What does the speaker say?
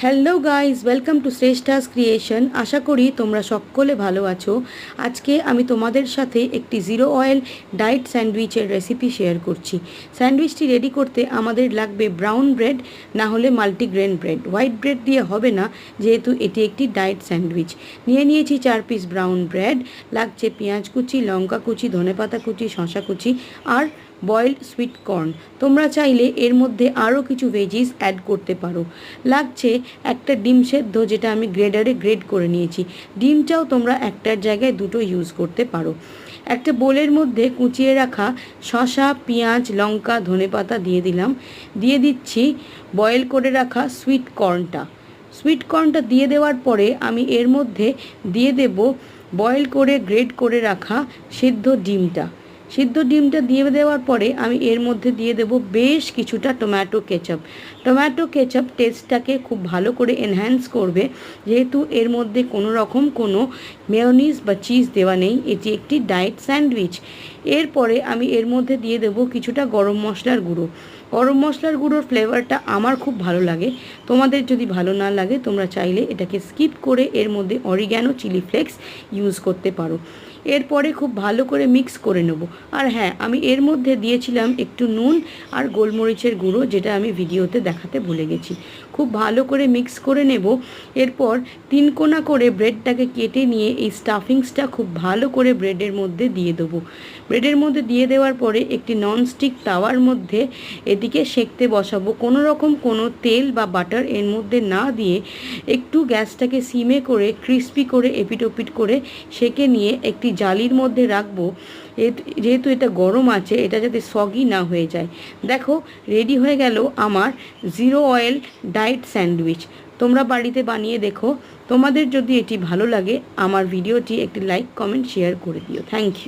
Hello guys, welcome to Shreshtha's creation. আশা করি তোমরা সকলে ভালো আছো। আজকে আমি তোমাদের সাথে একটি জিরো অয়েল ডায়েট স্যান্ডউইচের রেসিপি শেয়ার করছি। স্যান্ডউইচটি রেডি করতে আমাদের লাগবে ব্রাউন ব্রেড, না হলে মাল্টিগ্রেন ব্রেড। হোয়াইট ব্রেড দিয়ে হবে না, যেহেতু এটি একটি ডায়েট স্যান্ডউইচ। নিয়েছি 4 পিস ব্রাউন ব্রেড, লাগছে পেঁয়াজ কুচি, লঙ্কা কুচি, ধনেপাতা কুচি, শসা কুচি আর বয়েলড সুইট কর্ন। তোমরা চাইলে এর মধ্যে আরও কিছু ভেজিস অ্যাড করতে পারো। লাগছে একটা ডিম সেদ্ধ, যেটা আমি গ্রেডারে গ্রেড করে নিয়েছি। ডিমটাও তোমরা একটার জায়গায় দুটো ইউজ করতে পারো। একটা বোলের মধ্যে কুচিয়ে রাখা শসা, পেঁয়াজ, লঙ্কা, ধনেপাতা দিয়ে দিলাম। দিয়ে দিচ্ছি বয়েল করে রাখা সুইট কর্নটা। সুইট কর্নটা দিয়ে দেওয়ার পরে আমি এর মধ্যে দিয়ে দেব বয়েল করে গ্রেড করে রাখা সিদ্ধ ডিমটা। সিদ্ধ ডিমটা দিয়ে দেওয়ার পরে আমি এর মধ্যে দিয়ে দেব বেশ কিছুটা টমেটো কেচাপ। টমেটো কেচাপ টেস্টটাকে খুব ভালো করে এনহ্যান্স করবে, যেহেতু এর মধ্যে কোনো রকম কোনো মেয়োনিজ বা চিজ দেওয়া নেই, এটি একটি ডায়েট স্যান্ডউইচ। এরপরে আমি এর মধ্যে দিয়ে দেব কিছুটা গরম মশলার গুঁড়ো। গরম মশলার গুঁড়োর ফ্লেভারটা আমার খুব ভালো লাগে। তোমাদের যদি ভালো না লাগে, তোমরা চাইলে এটাকে স্কিপ করে এর মধ্যে অরিগ্যানো, চিলি ফ্লেক্স ইউজ করতে পারো। এরপরে খুব ভালো করে মিক্স করে নেব। আর হ্যাঁ, আমি এর মধ্যে দিয়েছিলাম একটু নুন আর গোলমরিচের গুঁড়ো, যেটা আমি ভিডিওতে দেখাতে ভুলে গেছি। খুব ভালো করে মিক্স করে নেব। এরপর 3 কোনা করে ব্রেডটাকে কেটে নিয়ে এই স্টাফিংসটা খুব ভালো করে ব্রেডের মধ্যে দিয়ে দেবো। ব্রেডের মধ্যে দিয়ে দেওয়ার পরে একটি ননস্টিক তাওয়ার মধ্যে এদিকে সেঁকতে বসাবো। কোনো রকম কোনো তেল বা বাটার এর মধ্যে না দিয়ে একটু গ্যাসটাকে সিমে করে ক্রিস্পি করে এপিট ওপিট করে সেঁকে নিয়ে একটি জালির মধ্যে রাখবো। যেহেতু এটা গরম আছে, এটা যাতে সগি না হয়ে যায়। দেখো, রেডি হয়ে গেল আমার জিরো অয়েল ডায়েট স্যান্ডউইচ। তোমরা বাড়িতে বানিয়ে দেখো। তোমাদের যদি এটি ভালো লাগে, আমার ভিডিওটি একটি লাইক, কমেন্ট, শেয়ার করে দিও। Thank you.